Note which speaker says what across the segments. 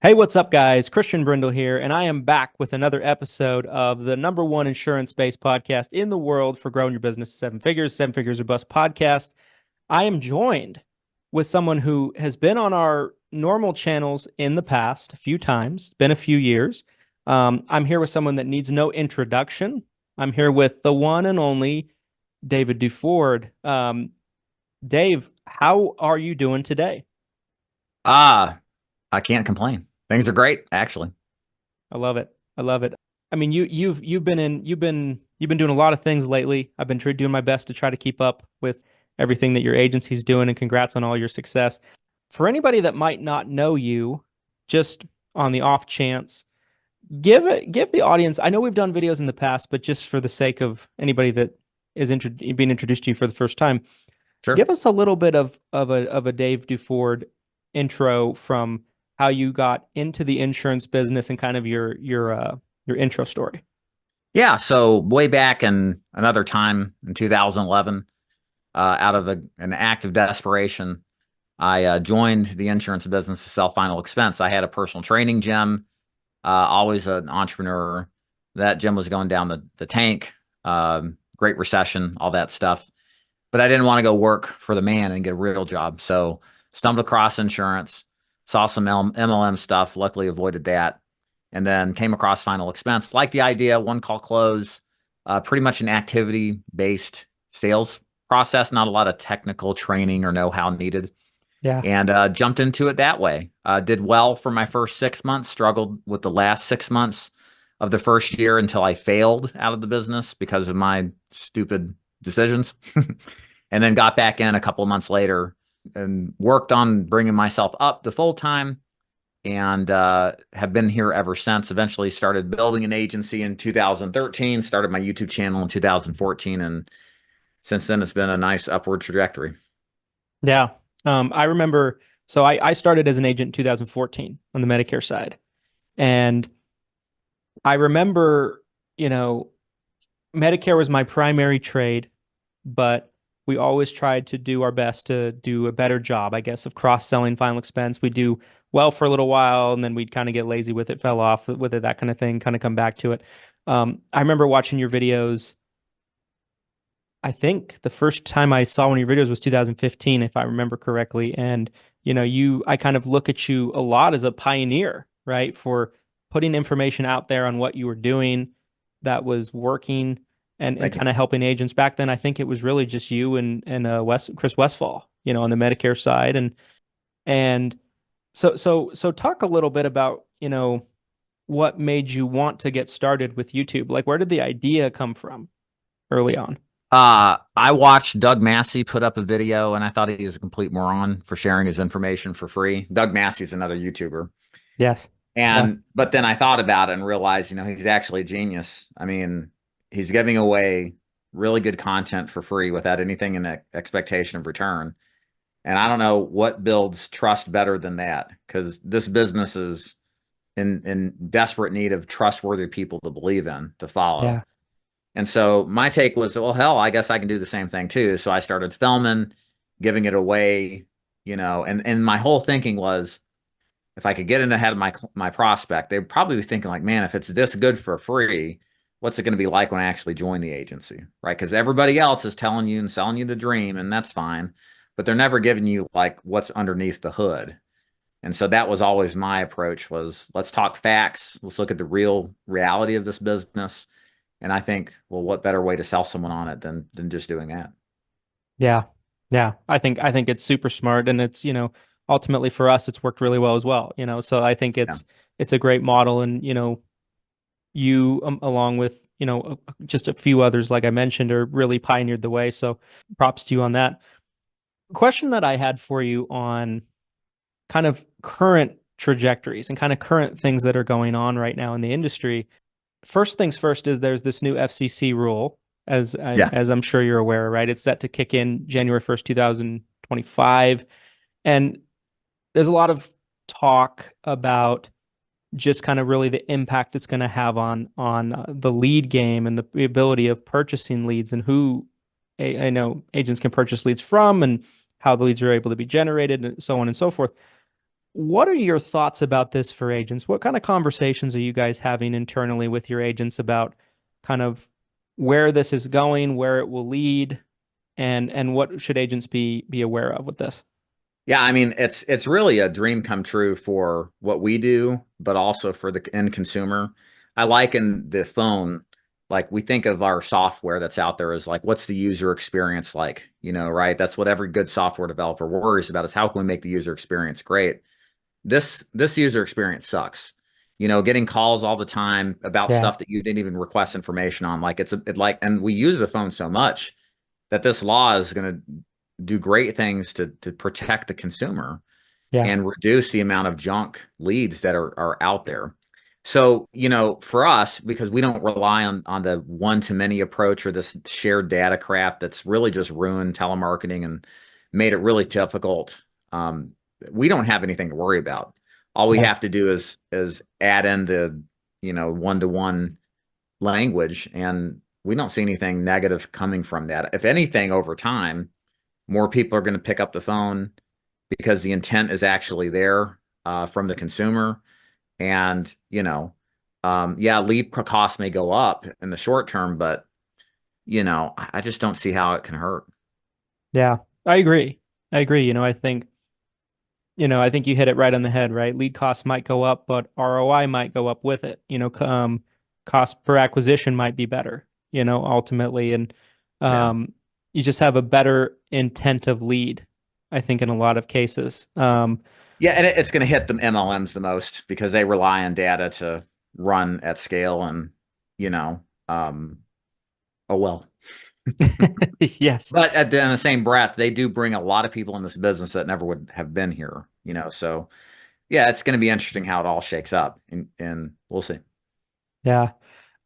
Speaker 1: Hey, what's up, guys? Christian Brindle here, and I am back with another episode of the number one insurance-based podcast in the world for growing your business to seven figures or bust podcast. I am joined with someone who has been on our normal channels in the past a few times, been a few years. I'm here with someone that needs no introduction. I'm here with the one and only David Duford. Dave, how are you doing today?
Speaker 2: I can't complain. Things are great, actually.
Speaker 1: I love it. I love it. I mean, you've been doing a lot of things lately. I've been doing my best to try to keep up with everything that your agency's doing, and congrats on all your success. For anybody that might not know you, just on the off chance, give the audience. I know we've done videos in the past, but just for the sake of anybody that is being introduced to you for the first time,
Speaker 2: Sure.
Speaker 1: give us a little bit of a Dave Duford intro from how you got into the insurance business and kind of your intro story.
Speaker 2: Yeah. So way back in another time in 2011, out of an act of desperation, I joined the insurance business to sell final expense. I had a personal training gym, always an entrepreneur. That gym was going down the tank, Great Recession, all that stuff. But I didn't want to go work for the man and get a real job. So stumbled across insurance, saw some MLM stuff, luckily avoided that, and then came across final expense. Liked the idea, one call close, pretty much an activity-based sales process, not a lot of technical training or know-how needed.
Speaker 1: Yeah.
Speaker 2: And jumped into it that way. Did well for my first 6 months, struggled with the last 6 months of the first year until I failed out of the business because of my stupid decisions. And then got back in a couple of months later and worked on bringing myself up to full time, and have been here ever since. Eventually started building an agency in 2013, started my YouTube channel in 2014, and since then it's been a nice upward trajectory.
Speaker 1: Yeah. I remember, so I started as an agent in 2014 on the Medicare side. And I remember, Medicare was my primary trade, but we always tried to do our best to do a better job, I guess, of cross-selling final expense. We do well for a little while, and then we'd kind of get lazy with it, fell off with it, that kind of thing, kind of come back to it. I remember watching your videos. I think the first time I saw one of your videos was 2015, if I remember correctly. And, I kind of look at you a lot as a pioneer, right? For putting information out there on what you were doing that was working and
Speaker 2: Thank you.
Speaker 1: kind of helping agents. Back then, I think it was really just you and Chris Westfall, on the Medicare side. And so talk a little bit about, what made you want to get started with YouTube? Like, where did the idea come from early on?
Speaker 2: I watched Doug Massey put up a video, and I thought he was a complete moron for sharing his information for free. Doug Massey's another YouTuber.
Speaker 1: Yes. Yeah.
Speaker 2: But then I thought about it and realized, he's actually a genius. I mean, he's giving away really good content for free without anything in expectation of return. And I don't know what builds trust better than that, because this business is in desperate need of trustworthy people to believe in, to follow.
Speaker 1: Yeah.
Speaker 2: And so my take was, well, hell, I guess I can do the same thing too. So I started filming, giving it away, and my whole thinking was, if I could get in ahead of my prospect, they'd probably be thinking like, man, if it's this good for free, what's it going to be like when I actually join the agency, right? Because everybody else is telling you and selling you the dream, and that's fine, but they're never giving you like what's underneath the hood. And so that was always my approach, was let's talk facts. Let's look at the real reality of this business. And I think, well, what better way to sell someone on it than just doing that?
Speaker 1: Yeah. Yeah. I think it's super smart, and it's, ultimately for us, it's worked really well as well, so I think
Speaker 2: Yeah.
Speaker 1: it's a great model. And, you, along with, just a few others, like I mentioned, are really pioneered the way. So props to you on that. Question that I had for you on kind of current trajectories and kind of current things that are going on right now in the industry. First things first is there's this new FCC rule,
Speaker 2: Yeah.
Speaker 1: as I'm sure you're aware, right? It's set to kick in January 1st, 2025. And there's a lot of talk about just kind of really the impact it's going to have on the lead game and the ability of purchasing leads, and who I know agents can purchase leads from, and how the leads are able to be generated, and so on and so forth. what are your thoughts about this for agents? What kind of conversations are you guys having internally with your agents about kind of where this is going, where it will lead, and what should agents be aware of with this?
Speaker 2: Yeah, I mean, it's really a dream come true for what we do, but also for the end consumer. I liken the phone, like we think of our software that's out there as like, what's the user experience like? Right? That's what every good software developer worries about is how can we make the user experience great? This user experience sucks. Getting calls all the time about
Speaker 1: Yeah,
Speaker 2: stuff that you didn't even request information on. Like and we use the phone so much that this law is going to do great things to protect the consumer
Speaker 1: yeah,
Speaker 2: and reduce the amount of junk leads that are out there. So, for us, because we don't rely on the one-to-many approach or this shared data crap that's really just ruined telemarketing and made it really difficult. We don't have anything to worry about. All we
Speaker 1: yeah,
Speaker 2: have to do is add in the, one-to-one language, and we don't see anything negative coming from that. If anything, over time, more people are going to pick up the phone because the intent is actually there from the consumer. And, yeah, lead costs may go up in the short term, but, I just don't see how it can hurt.
Speaker 1: yeah. I agree. I agree. I think you hit it right on the head, right? Lead costs might go up, but ROI might go up with it. Cost per acquisition might be better, ultimately. And
Speaker 2: Yeah.
Speaker 1: um, you just have a better intent of lead, I think, in a lot of cases.
Speaker 2: Yeah. And it's going to hit the MLMs the most because they rely on data to run at scale and, you know, um, oh, well.
Speaker 1: Yes.
Speaker 2: But in the same breath, they do bring a lot of people in this business that never would have been here, so yeah, it's going to be interesting how it all shakes up and we'll see.
Speaker 1: Yeah.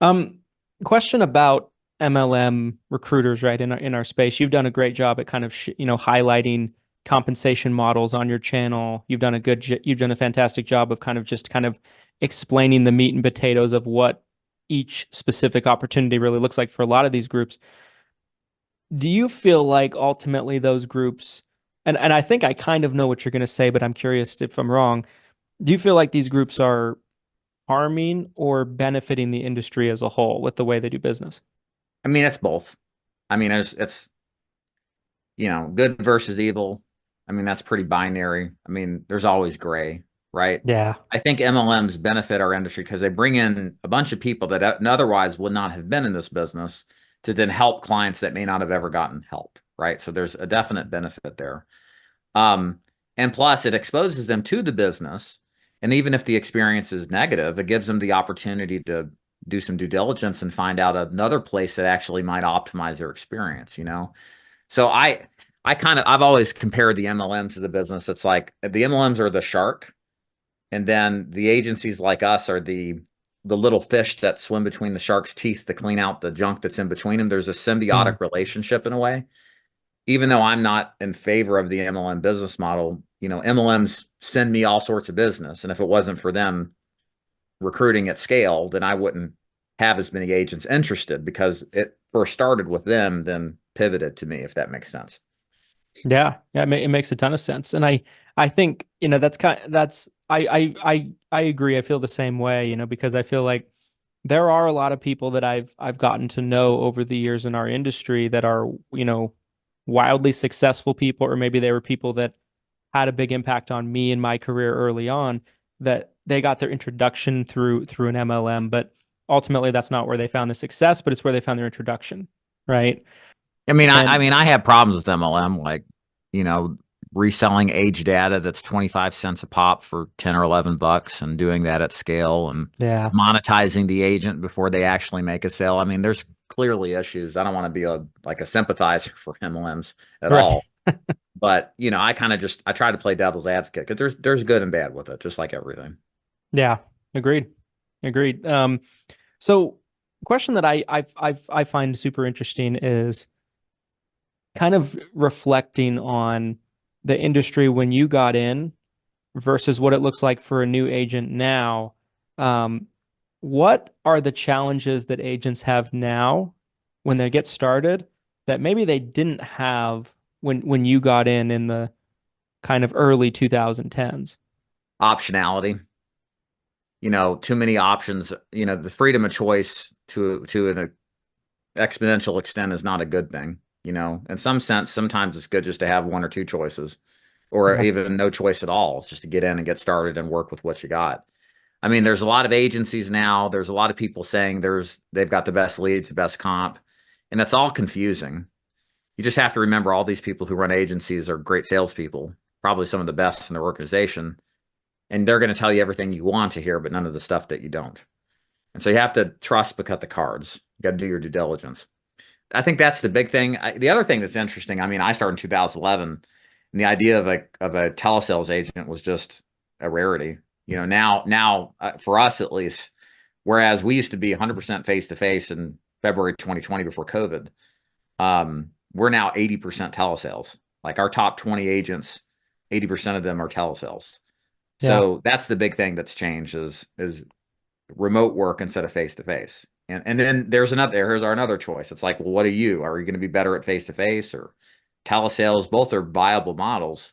Speaker 1: Um, Question about MLM recruiters, right? In our space, you've done a great job at kind of highlighting compensation models on your channel. You've done a fantastic job of kind of explaining the meat and potatoes of what each specific opportunity really looks like for a lot of these groups. Do you feel like ultimately those groups, and I think I kind of know what you're going to say, but I'm curious if I'm wrong. Do you feel like these groups are harming or benefiting the industry as a whole with the way they do business?
Speaker 2: I mean, it's both. I mean, it's good versus evil. I mean, that's pretty binary. I mean, there's always gray, right?
Speaker 1: Yeah.
Speaker 2: I think MLMs benefit our industry because they bring in a bunch of people that otherwise would not have been in this business to then help clients that may not have ever gotten help, right? So there's a definite benefit there. Um, and plus, it exposes them to the business. And even if the experience is negative, it gives them the opportunity to do some due diligence and find out another place that actually might optimize their experience. So I've always compared the MLM to the business. It's like the MLMs are the shark, and then the agencies like us are the little fish that swim between the shark's teeth to clean out the junk that's in between them. There's a
Speaker 1: Hmm.
Speaker 2: symbiotic relationship in a way. Even though I'm not in favor of the MLM business model, MLMs send me all sorts of business. And if it wasn't for them recruiting at scale, then I wouldn't have as many agents interested because it first started with them, then pivoted to me, if that makes sense.
Speaker 1: Yeah, it makes a ton of sense, and I think that's I agree. I feel the same way, because I feel like there are a lot of people that I've gotten to know over the years in our industry that are wildly successful people, or maybe they were people that had a big impact on me in my career early on. That they got their introduction through an MLM, but ultimately that's not where they found the success, but it's where they found their introduction, right?
Speaker 2: I mean, I
Speaker 1: And
Speaker 2: mean, I have problems with MLM, like, you know, reselling age data that's 25 cents a pop for 10 or 11 bucks and doing that at scale and
Speaker 1: yeah,
Speaker 2: monetizing the agent before they actually make a sale. I mean, there's clearly issues. I don't want to be like a sympathizer for MLMs at
Speaker 1: right.
Speaker 2: all. But, I try to play devil's advocate because there's good and bad with it, just like everything.
Speaker 1: Yeah, agreed. Agreed. So question that I find super interesting is kind of reflecting on the industry when you got in versus what it looks like for a new agent now. Um, what are the challenges that agents have now when they get started that maybe they didn't have when you got in the kind of early 2010s?
Speaker 2: optionality. Too many options. The freedom of choice to an exponential extent is not a good thing. In some sense, sometimes it's good just to have one or two choices, or
Speaker 1: Yeah.
Speaker 2: even no choice at all. It's just to get in and get started and work with what you got. I mean, there's a lot of agencies now. There's a lot of people saying they've got the best leads, the best comp, and it's all confusing. You just have to remember all these people who run agencies are great salespeople, probably some of the best in their organization, and they're going to tell you everything you want to hear, but none of the stuff that you don't. And so you have to trust but cut the cards. You got to do your due diligence. I think that's the big thing. The other thing that's interesting, I mean, I started in 2011, and the idea of a telesales agent was just a rarity. Now for us at least, whereas we used to be 100% face-to-face in February 2020 before COVID, we're now 80% telesales. Like our top 20 agents, 80% of them are telesales. So that's the big thing that's changed is remote work instead of face-to-face. And then here's our another choice. It's like, well, what are you? Are you going to be better at face-to-face or telesales? Both are viable models,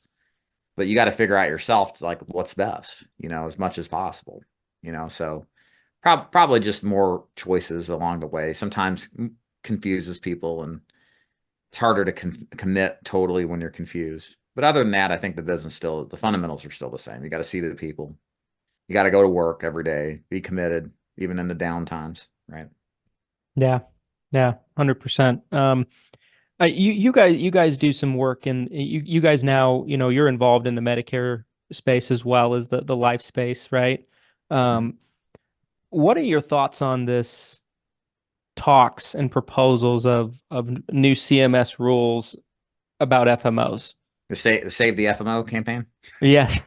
Speaker 2: but you got to figure out yourself like what's best, as much as possible, so probably just more choices along the way. Sometimes confuses people and it's harder to commit totally when you're confused. But other than that, I think the fundamentals are still the same. You got to see the people. You got to go to work every day, be committed, even in the down times, right?
Speaker 1: Yeah. Yeah. 100%. You guys do some work in you guys now, you're involved in the Medicare space as well as the life space, right? What are your thoughts on this talks and proposals of new CMS rules about FMOs?
Speaker 2: The Save the FMO campaign.
Speaker 1: Yes.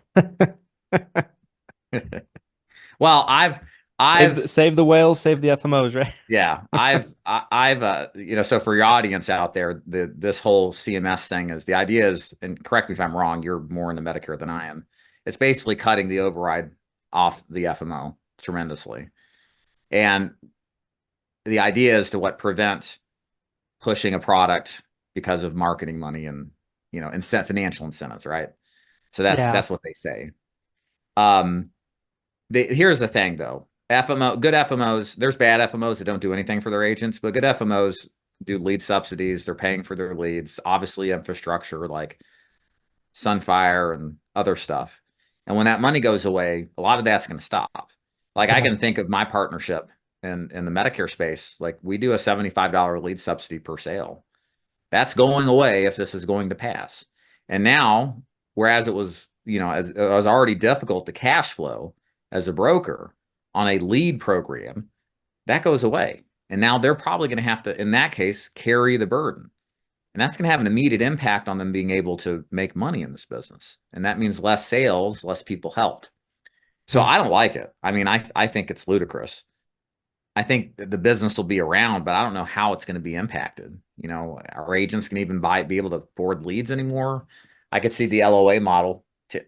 Speaker 2: Well,
Speaker 1: save the whales, save the FMOs, right?
Speaker 2: Yeah, I've so for your audience out there, this whole CMS thing is the idea is, and correct me if I'm wrong, you're more into Medicare than I am. It's basically cutting the override off the FMO tremendously. And the idea is to prevent pushing a product because of marketing money and, financial incentives, right? So that's what they say. Here's the thing though. Good FMOs, there's bad FMOs that don't do anything for their agents, but good FMOs do lead subsidies. They're paying for their leads, obviously infrastructure like Sunfire and other stuff. And when that money goes away, a lot of that's going to stop. Like I can think of my partnership in the Medicare space. Like we do a $75 lead subsidy per sale. That's going away if this is going to pass. And now, whereas it was, it was already difficult to cash flow as a broker on a lead program, that goes away. And now they're probably going to have to, in that case, carry the burden. And that's going to have an immediate impact on them being able to make money in this business. And that means less sales, less people helped. So I don't like it. I mean, I think it's ludicrous. I think the business will be around, but I don't know how it's going to be impacted. Our agents can even be able to afford leads anymore. I could see the LOA model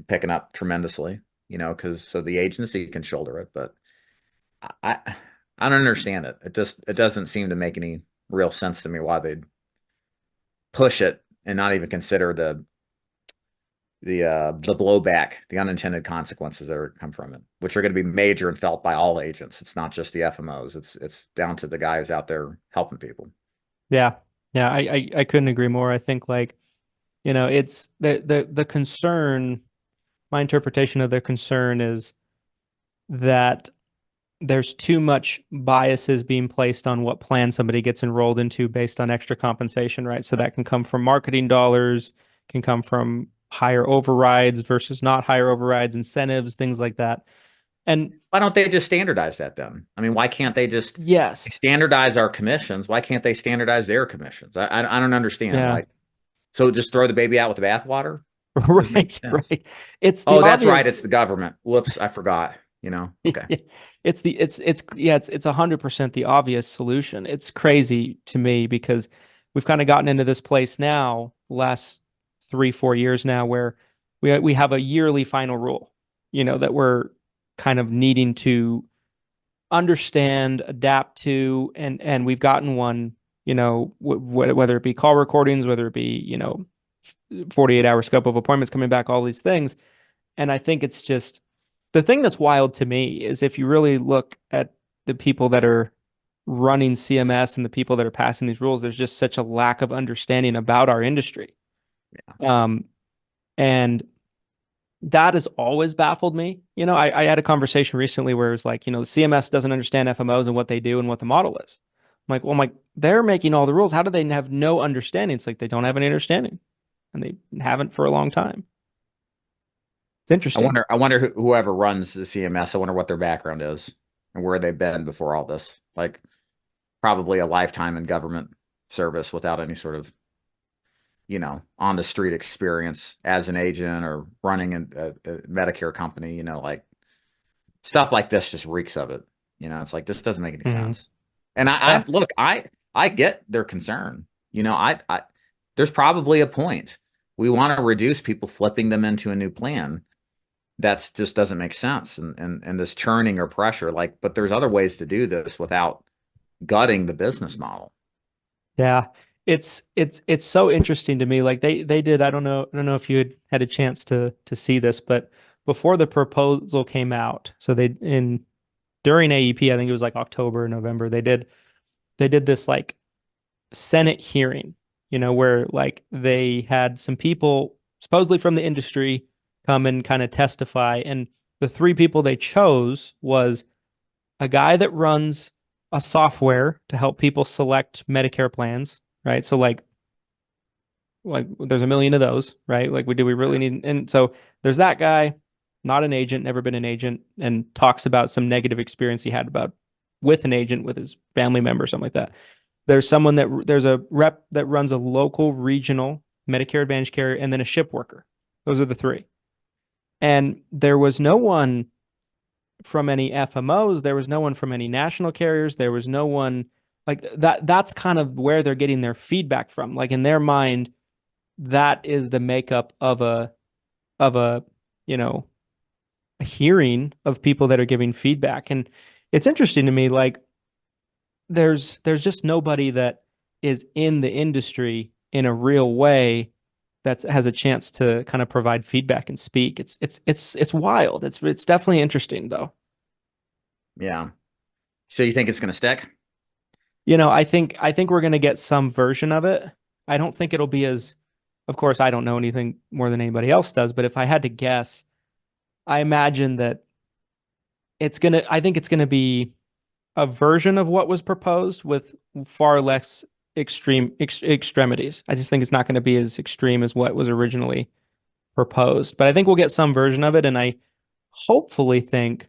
Speaker 2: picking up tremendously, because so the agency can shoulder it, but I don't understand it. It doesn't seem to make any real sense to me why they'd push it and not even consider the blowback, the unintended consequences that come from it, which are going to be major and felt by all agents. It's not just the FMOs. It's down to the guys out there helping people.
Speaker 1: Yeah. Yeah. I couldn't agree more. I think it's the concern, my interpretation of the concern is that there's too much biases being placed on what plan somebody gets enrolled into based on extra compensation, right? So that can come from marketing dollars, can come from higher overrides versus not higher overrides, incentives, things like that. And
Speaker 2: why don't they just standardize that then? I mean, why can't they just standardize our commissions? Why can't they standardize their commissions? I don't understand.
Speaker 1: Yeah.
Speaker 2: So just throw the baby out with the bathwater?
Speaker 1: Right. It's
Speaker 2: that's
Speaker 1: obvious...
Speaker 2: right. It's the government. Whoops, I forgot. Okay.
Speaker 1: It's 100% the obvious solution. It's crazy to me because we've kind of gotten into this place now, last 3-4 years now, where we have a yearly final rule, that we're kind of needing to understand, adapt to, and we've gotten one, whether it be call recordings, whether it be, 48-hour scope of appointments coming back, all these things. And I think it's just the thing that's wild to me is if you really look at the people that are running CMS and the people that are passing these rules, there's just such a lack of understanding about our industry. Um, and that has always baffled me. I had a conversation recently where it was like, CMS doesn't understand FMOs and what they do and what the model is. I'm like, they're making all the rules. How do they have no understanding? It's like they don't have any understanding, and they haven't for a long time. It's interesting.
Speaker 2: I wonder whoever runs the CMS, I wonder what their background is and where they've been before all this. Like probably a lifetime in government service without any sort of, on the street experience as an agent or running a Medicare company, like stuff like this just reeks of it. It's like, this doesn't make any sense. And I look, I get their concern. There's probably a point. We want to reduce people flipping them into a new plan. That's just doesn't make sense. And this churning or pressure, but there's other ways to do this without gutting the business model.
Speaker 1: Yeah. It's so interesting to me. Like they did, I don't know if you had a chance to see this, but before the proposal came out, so during AEP, I think it was like October, November, they did this like Senate hearing, where like they had some people supposedly from the industry come and kind of testify. And the three people they chose was a guy that runs a software to help people select Medicare plans, right? So like there's a million of those, right? Like do we really need, and so there's that guy, not an agent, never been an agent, and talks about some negative experience he had with an agent, with his family member, something like that. There's a rep that runs a local regional Medicare Advantage carrier, and then a ship worker. Those are the three. And there was no one from any FMOs. There was no one from any national carriers. There was no one like that. That's kind of where they're getting their feedback from. Like in their mind, that is the makeup of a hearing of people that are giving feedback. And it's interesting to me, like there's just nobody that is in the industry in a real way that has a chance to kind of provide feedback and speak. It's wild. It's definitely interesting though.
Speaker 2: Yeah. So you think it's going to stick?
Speaker 1: I think we're going to get some version of it. I don't think it'll be of course, I don't know anything more than anybody else does, but if I had to guess, I imagine that I think it's going to be a version of what was proposed with far less extremities. I just think it's not going to be as extreme as what was originally proposed, but I think we'll get some version of it. And I hopefully think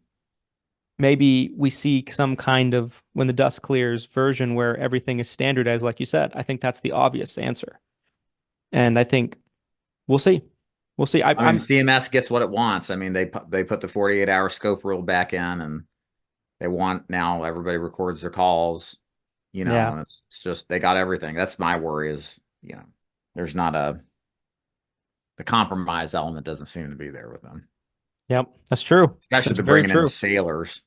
Speaker 1: maybe we see some kind of, when the dust clears, version where everything is standardized. Like you said, I think that's the obvious answer. And I think we'll see. We'll see.
Speaker 2: I mean, CMS gets what it wants. I mean, they put the 48-hour scope rule back in, and they want now everybody records their calls. And it's just they got everything. That's my worry is, there's not the compromise element doesn't seem to be there with them.
Speaker 1: Yep, that's true.
Speaker 2: Especially to bringing in sailors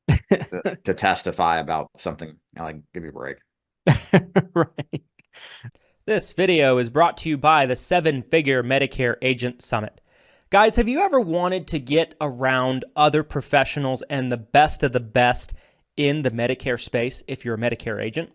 Speaker 2: to testify about something. Like, give me a break.
Speaker 1: Right. This video is brought to you by the 7-Figure Medicare Agent Summit. Guys, have you ever wanted to get around other professionals and the best of the best in the Medicare space if you're a Medicare agent?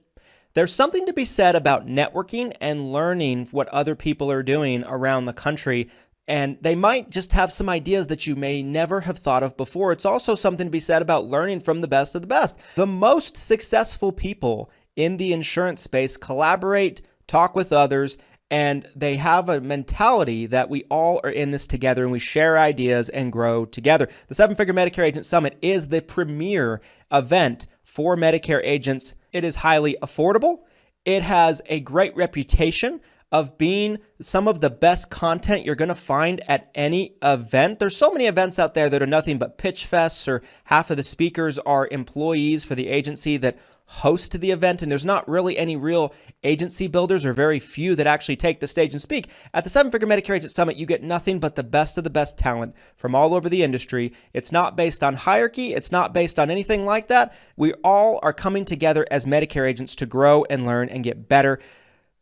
Speaker 1: There's something to be said about networking and learning what other people are doing around the country, and they might just have some ideas that you may never have thought of before. It's also something to be said about learning from the best of the best. The most successful people in the insurance space collaborate, talk with others, and they have a mentality that we all are in this together and we share ideas and grow together. The 7-Figure Medicare Agent Summit is the premier event for Medicare agents. It is highly affordable. It has a great reputation of being some of the best content you're going to find at any event. There's so many events out there that are nothing but pitch fests, or half of the speakers are employees for the agency that host the event, and there's not really any real agency builders, or very few that actually take the stage and speak. At the 7-Figure Medicare Agent Summit, you get nothing but the best of the best talent from all over the industry. It's not based on hierarchy. It's not based on anything like that. We all are coming together as Medicare agents to grow and learn and get better.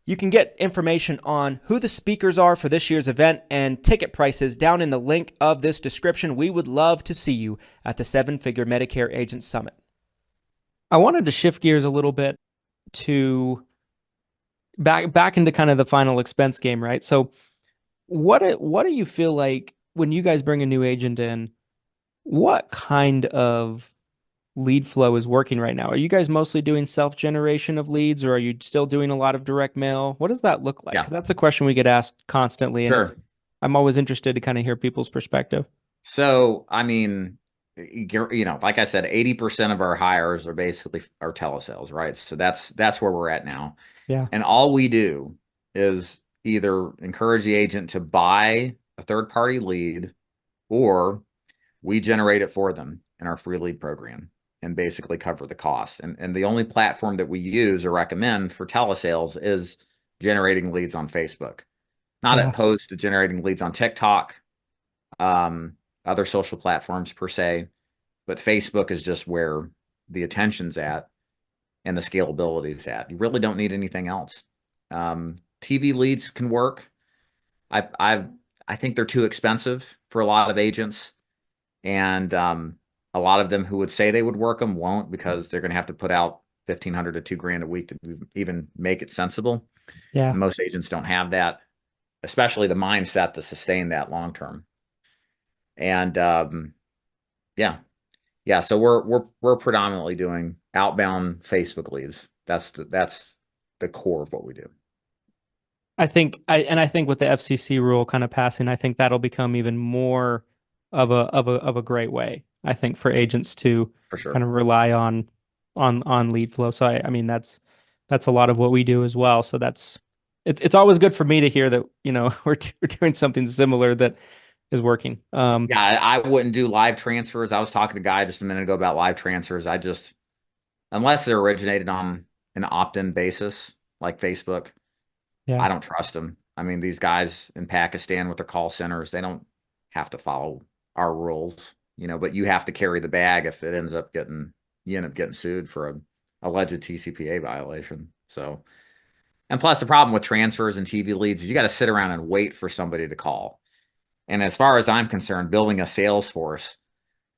Speaker 1: You can get information on who the speakers are for this year's event and ticket prices down in the link of this description. We would love to see you at the 7-Figure Medicare Agent Summit. I wanted to shift gears a little bit to back into kind of the final expense game, right? So what do you feel like when you guys bring a new agent in, what kind of lead flow is working right now? Are you guys mostly doing self-generation of leads, or are you still doing a lot of direct mail? What does that look like?
Speaker 2: Yeah,
Speaker 1: Because that's a question we get asked constantly, and
Speaker 2: sure.
Speaker 1: I'm always interested to kind of hear people's perspective.
Speaker 2: So, I mean, like I said, 80% of our hires are basically our telesales, right? So that's where we're at now.
Speaker 1: Yeah.
Speaker 2: And all we do is either encourage the agent to buy a third-party lead, or we generate it for them in our free lead program and basically cover the cost. And the only platform that we use or recommend for telesales is generating leads on Facebook. Not
Speaker 1: Yeah.
Speaker 2: opposed to generating leads on TikTok, other social platforms per se, but Facebook is just where the attention's at and the scalability is at. You really don't need anything else. TV leads can work. I think they're too expensive for a lot of agents, and a lot of them who would say they would work them won't, because they're going to have to put out $1,500 to $2,000 a week to even make it sensible.
Speaker 1: Yeah.
Speaker 2: And most agents don't have that, especially the mindset to sustain that long term. And yeah. So we're predominantly doing outbound Facebook leads. That's the core of what we do.
Speaker 1: I think with the FCC rule kind of passing, I think that'll become even more of a great way, I think, for agents to
Speaker 2: For sure.
Speaker 1: kind of rely on lead flow. So I mean that's a lot of what we do as well. So it's always good for me to hear that, we're doing something similar that is working.
Speaker 2: Yeah, I wouldn't do live transfers. I was talking to a guy just a minute ago about live transfers. Unless they're originated on an opt-in basis like Facebook,
Speaker 1: Yeah.
Speaker 2: I don't trust them. I mean, these guys in Pakistan with their call centers, they don't have to follow our rules, but you have to carry the bag if it ends up you end up getting sued for a alleged TCPA violation. So, and plus the problem with transfers and TV leads is you got to sit around and wait for somebody to call. And as far as I'm concerned, building a sales force,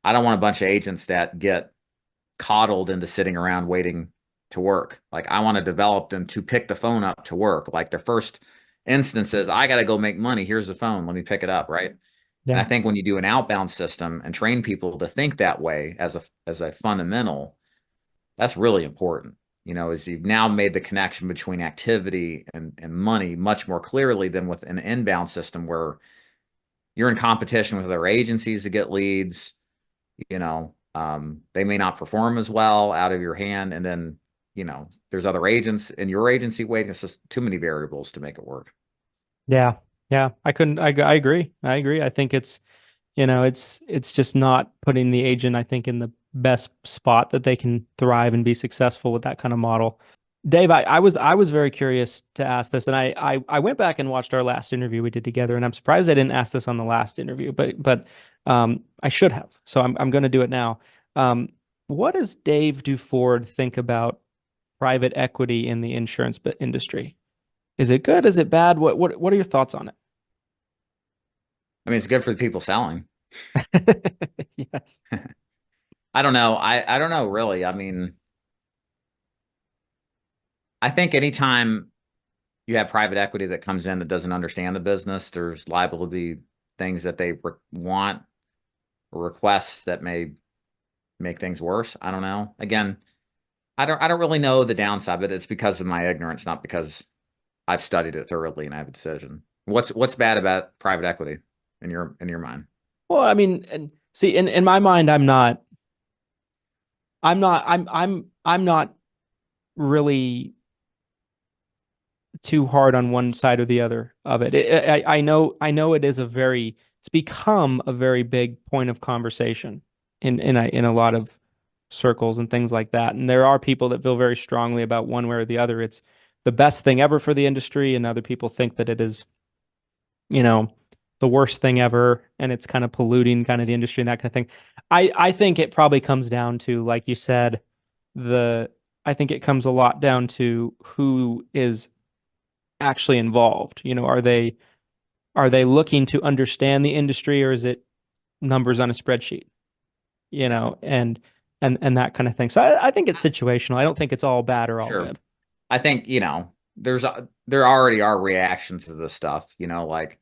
Speaker 2: I don't want a bunch of agents that get coddled into sitting around waiting to work. Like, I want to develop them to pick the phone up to work. Like, the first instance is, I got to go make money. Here's the phone. Let me pick it up. Right.
Speaker 1: Yeah.
Speaker 2: And I think when you do an outbound system and train people to think that way as a fundamental, that's really important. Is you've now made the connection between activity and money much more clearly than with an inbound system where you're in competition with other agencies to get leads. They may not perform as well out of your hand. And then, there's other agents in your agency waiting. It's just too many variables to make it work.
Speaker 1: Yeah. Yeah. I agree. I think it's just not putting the agent, I think, in the best spot that they can thrive and be successful with that kind of model. Dave, I was very curious to ask this, and I went back and watched our last interview we did together, and I'm surprised I didn't ask this on the last interview, but I should have. So I'm going to do it now. What does Dave Duford think about private equity in the insurance industry? Is it good? Is it bad? What are your thoughts on it?
Speaker 2: I mean, it's good for the people selling.
Speaker 1: Yes.
Speaker 2: I don't know. I don't know, really. I mean, I think anytime you have private equity that comes in that doesn't understand the business, there's liable to be things that they want or requests that may make things worse. I don't know. Again, I don't really know the downside, but it's because of my ignorance, not because I've studied it thoroughly and I have a decision. What's bad about private equity in your mind?
Speaker 1: Well, I mean, and see, in my mind, I'm not really too hard on one side or the other of it. I know it's become a very big point of conversation in a lot of circles and things like that. And there are people that feel very strongly about one way or the other. It's the best thing ever for the industry, and other people think that it is, the worst thing ever, and it's kind of polluting kind of the industry and that kind of thing. I think it probably comes down to, like you said, I think it comes a lot down to who is actually involved? Are they looking to understand the industry, or is it numbers on a spreadsheet? And that kind of thing. So I think it's situational. I don't think it's all bad or all
Speaker 2: Sure.
Speaker 1: good.
Speaker 2: I think, there already are reactions to this stuff, like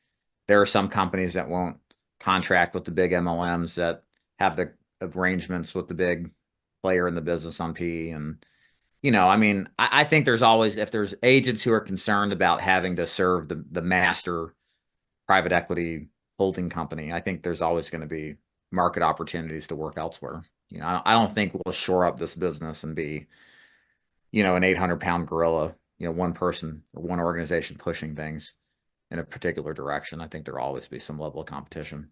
Speaker 2: there are some companies that won't contract with the big MLMs that have the arrangements with the big player in the business on P. And, I mean, I think there's always, if there's agents who are concerned about having to serve the master private equity holding company, I think there's always going to be market opportunities to work elsewhere. I don't think we'll shore up this business and be, an 800-pound gorilla, one person or one organization pushing things in a particular direction. I think there'll always be some level of competition.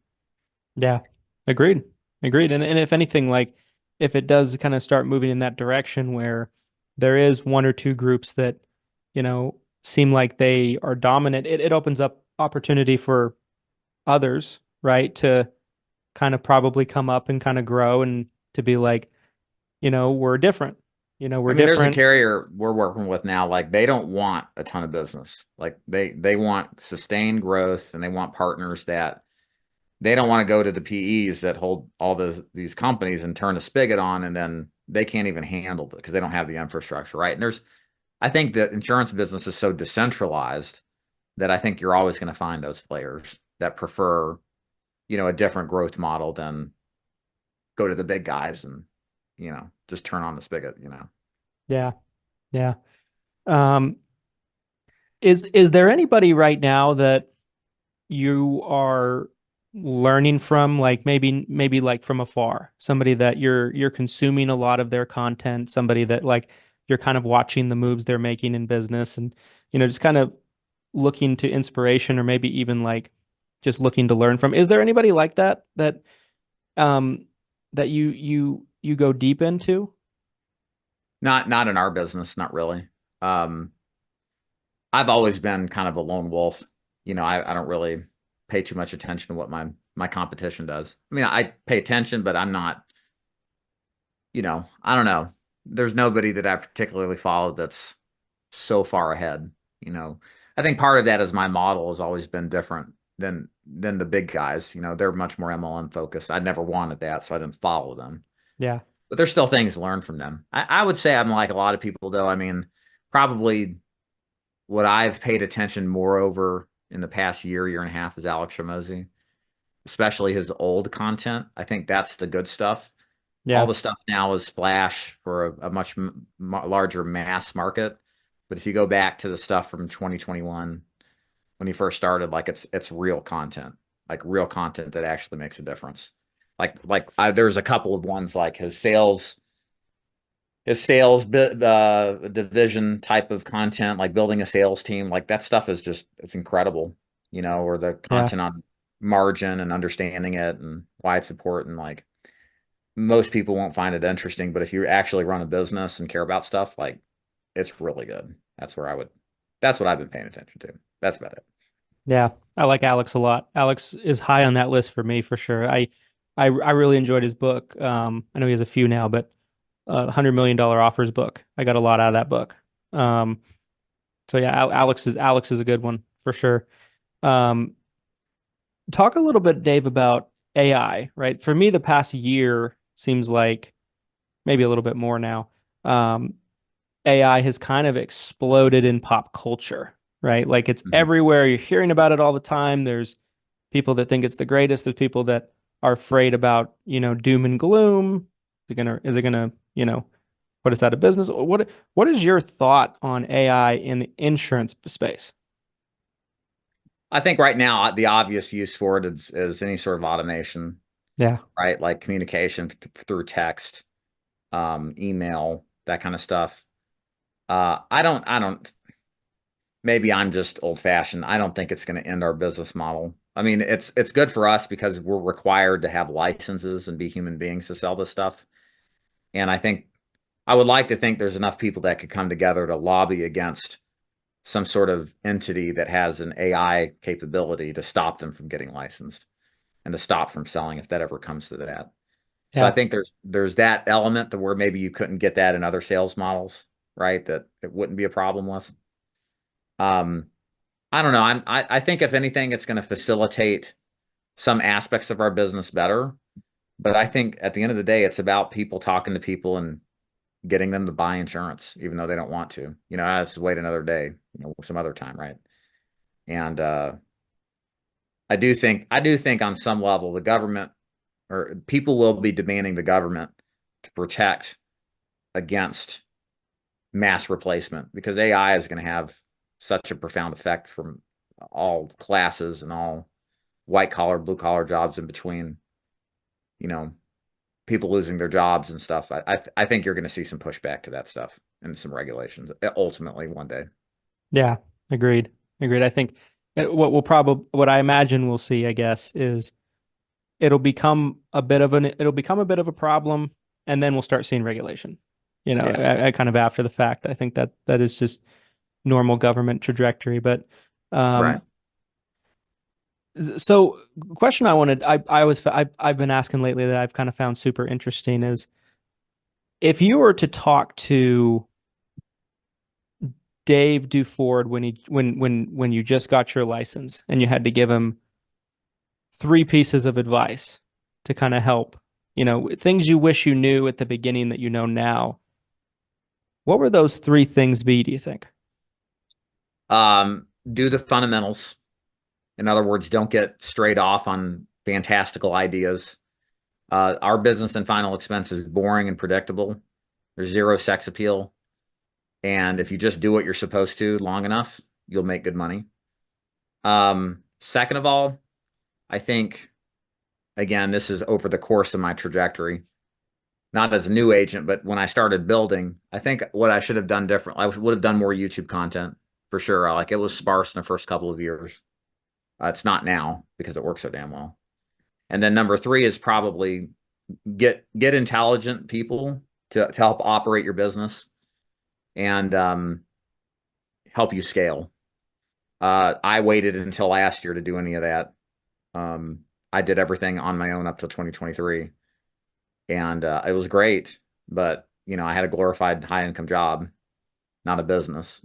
Speaker 1: Yeah. Agreed. Agreed. And if anything, like if it does kind of start moving in that direction where there is one or two groups that, seem like they are dominant, it opens up opportunity for others, right? To kind of probably come up and kind of grow and to be like, we're different.
Speaker 2: I
Speaker 1: We're
Speaker 2: mean, there's a
Speaker 1: different.
Speaker 2: carrier we're working with now, like they don't want a ton of business. Like they want sustained growth, and they want partners that they don't want to go to the PEs that hold all these companies and turn the spigot on, and then they can't even handle it because they don't have the infrastructure, right? And I think the insurance business is so decentralized that I think you're always going to find those players that prefer, a different growth model than go to the big guys and, just turn on the spigot.
Speaker 1: Yeah. Yeah. Um, is there anybody right now that you are learning from, like maybe like from afar, somebody that you're consuming a lot of their content, somebody that like you're kind of watching the moves they're making in business, and just kind of looking to inspiration, or maybe even like just looking to learn from? Is there anybody like that um that you go deep into?
Speaker 2: Not in our business, not really. Um, I've always been kind of a lone wolf. I don't really pay too much attention to what my competition does. I mean, I pay attention, but I'm not, I don't know. There's nobody that I particularly follow that's so far ahead. I think part of that is my model has always been different than the big guys. They're much more MLM focused. I never wanted that, so I didn't follow them.
Speaker 1: Yeah.
Speaker 2: But there's still things to learn from them. I would say I'm like a lot of people, though. I mean, probably what I've paid attention more over in the past year and a half is Alex Ramosi, especially his old content. I think that's the good stuff. All
Speaker 1: Yeah.
Speaker 2: the stuff now is flash for a much larger mass market. But if you go back to the stuff from 2021, when he first started, like it's real content, like real content that actually makes a difference. There's a couple of ones like his sales division type of content, like building a sales team, like that stuff is just, it's incredible, or the
Speaker 1: Yeah.
Speaker 2: content on margin and understanding it and why it's important. Like most people won't find it interesting, but if you actually run a business and care about stuff, like it's really good. That's what I've been paying attention to. That's about it.
Speaker 1: Yeah, I like Alex a lot. Alex is high on that list for me for sure. I really enjoyed his book. I know he has a few now, but $100 million offers book. I got a lot out of that book. Um, so yeah, Alex is a good one for sure. Um, talk a little bit, Dave, about AI. Right, for me, the past year seems like maybe a little bit more now. Um, AI has kind of exploded in pop culture, right? Like it's
Speaker 2: Mhm.
Speaker 1: everywhere. You're hearing about it all the time. There's people that think it's the greatest. There's people that are afraid about, doom and gloom. Is it gonna, put us out of business? What is your thought on AI in the insurance space?
Speaker 2: I think right now the obvious use for it is any sort of automation,
Speaker 1: Yeah.
Speaker 2: right? Like communication through text, email, that kind of stuff. I don't, maybe I'm just old fashioned. I don't think it's going to end our business model. I mean, it's good for us because we're required to have licenses and be human beings to sell this stuff. And I would like to think there's enough people that could come together to lobby against some sort of entity that has an AI capability to stop them from getting licensed and to stop from selling if that ever comes to that. So I
Speaker 1: Yeah.
Speaker 2: think there's that element to where maybe you couldn't get that in other sales models, right? That it wouldn't be a problem with. I don't know. I think if anything, it's going to facilitate some aspects of our business better. But I think at the end of the day, it's about people talking to people and getting them to buy insurance, even though they don't want to. You know, I have to wait another day, some other time, right? And I do think on some level the government or people will be demanding the government to protect against mass replacement because AI is going to have such a profound effect from all classes and all white collar, blue collar jobs in between, you know, people losing their jobs and stuff. I think you're going to see some pushback to that stuff and some regulations ultimately one day.
Speaker 1: Yeah, agreed. Agreed. I think what I imagine we'll see, I guess, is it'll become a bit of a problem, and then we'll start seeing regulation.
Speaker 2: Yeah.
Speaker 1: I kind of after the fact. I think that is just normal government trajectory. But
Speaker 2: Right.
Speaker 1: um, so question I've been asking lately that I've kind of found super interesting is if you were to talk to Dave Duford when you just got your license and you had to give him three pieces of advice to kind of help, things you wish you knew at the beginning that you know now, what were those three things be, do you think?
Speaker 2: Do the fundamentals. In other words, don't get straight off on fantastical ideas. Our business and final expense is boring and predictable. There's zero sex appeal. And if you just do what you're supposed to long enough, you'll make good money. Second of all, I think, again, this is over the course of my trajectory, not as a new agent, but when I started building, I think what I should have done different, I would have done more YouTube content for sure. Like it was sparse in the first couple of years. It's not now because it works so damn well. And then number three is probably get intelligent people to help operate your business and help you scale. I waited until last year to do any of that. I did everything on my own up till 2023, and it was great. But I had a glorified high income job, not a business.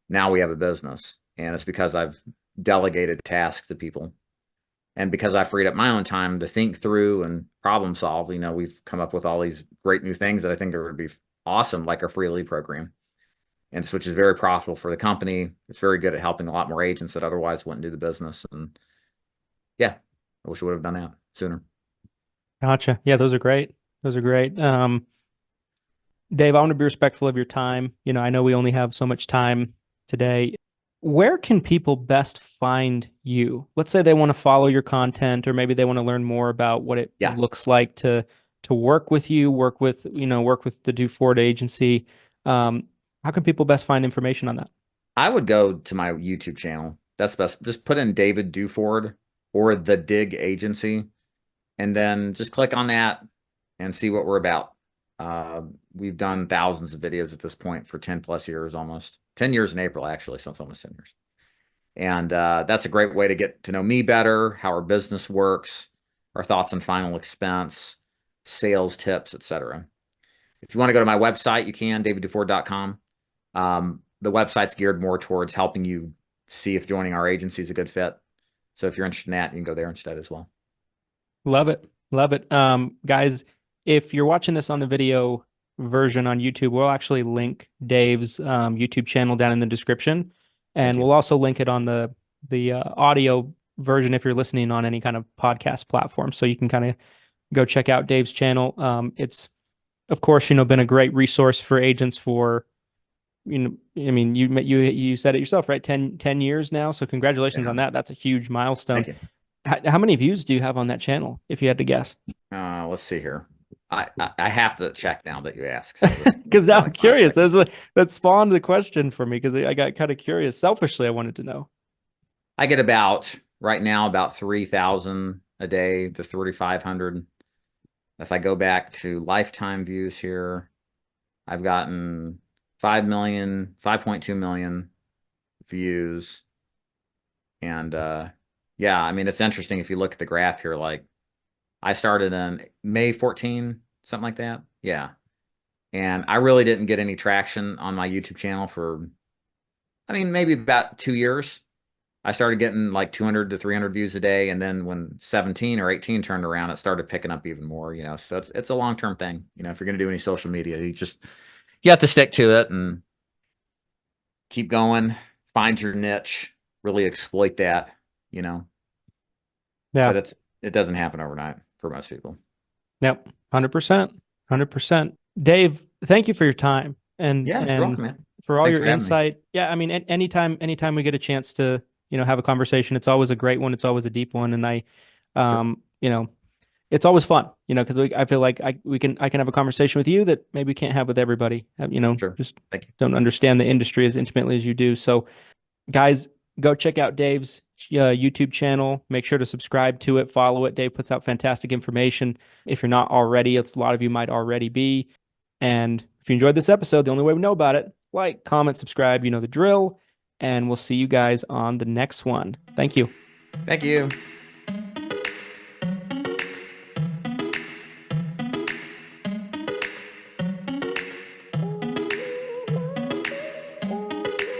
Speaker 2: Now we have a business, and it's because I've delegated tasks to people, and because I freed up my own time to think through and problem solve. We've come up with all these great new things that I think are going to be awesome, like our free lead program, and which is very profitable for the company. It's very good at helping a lot more agents that otherwise wouldn't do the business. And yeah, I wish I would have done that sooner.
Speaker 1: Gotcha. Yeah, those are great. Those are great. Dave, I want to be respectful of your time. I know we only have so much time today. Where can people best find you? Let's say they want to follow your content, or maybe they want to learn more about what it
Speaker 2: Yeah,
Speaker 1: looks like to work with you, work with the Duford agency. How can people best find information on that?
Speaker 2: I would go to my YouTube channel. That's best. Just put in David Duford or the Dig Agency, and then just click on that and see what we're about. We've done thousands of videos at this point for 10 plus years, almost 10 years in April, actually. So it's almost 10 years. And that's a great way to get to know me better, how our business works, our thoughts on final expense, sales tips, etc. If you want to go to my website, you can, davidduford.com. The website's geared more towards helping you see if joining our agency is a good fit. So if you're interested in that, you can go there instead as well.
Speaker 1: Love it. Love it. Guys, if you're watching this on the video version on YouTube, we'll actually link Dave's YouTube channel down in the description.
Speaker 2: Thank
Speaker 1: And
Speaker 2: you.
Speaker 1: we'll also link it on the audio version if you're listening on any kind of podcast platform. So you can kind of go check out Dave's channel. It's, of course, been a great resource for agents for, I mean, you said it yourself, right? 10 years now. So congratulations
Speaker 2: Yeah.
Speaker 1: on that. That's a huge milestone.
Speaker 2: Thank you.
Speaker 1: How many views do you have on that channel, if you had to guess?
Speaker 2: Let's see here. I have to check now that you ask. So
Speaker 1: Because now I'm
Speaker 2: like
Speaker 1: curious. That spawned the question for me because I got kind of curious. Selfishly, I wanted to know.
Speaker 2: I get right now about 3,000 a day to 3,500. If I go back to lifetime views here, I've gotten 5 million, 5.2 million views. And yeah, I mean, it's interesting if you look at the graph here, like I started in May 14, something like that. Yeah. And I really didn't get any traction on my YouTube channel for, I mean, maybe about 2 years. I started getting like 200 to 300 views a day. And then when 17 or 18 turned around, it started picking up even more, so it's a long-term thing. If you're going to do any social media, you have to stick to it and keep going, find your niche, really exploit that,
Speaker 1: Yeah.
Speaker 2: but it doesn't happen overnight for most people.
Speaker 1: Yep. 100%. 100%. Dave, thank you for your time and
Speaker 2: You're welcome, man.
Speaker 1: for all
Speaker 2: Thanks
Speaker 1: your
Speaker 2: for having me.
Speaker 1: insight. Yeah. I mean, anytime we get a chance to, have a conversation, it's always a great one. It's always a deep one. And
Speaker 2: Sure.
Speaker 1: it's always fun, because I feel like I can have a conversation with you that maybe can't have with everybody,
Speaker 2: Sure.
Speaker 1: just
Speaker 2: Thank you.
Speaker 1: don't understand the industry as intimately as you do. So guys, go check out Dave's YouTube channel. Make sure to subscribe to it, follow it. Dave puts out fantastic information. If you're not already, a lot of you might already be. And if you enjoyed this episode, the only way we know about it, like, comment, subscribe, you know the drill. And we'll see you guys on the next one. Thank you.
Speaker 2: Thank you.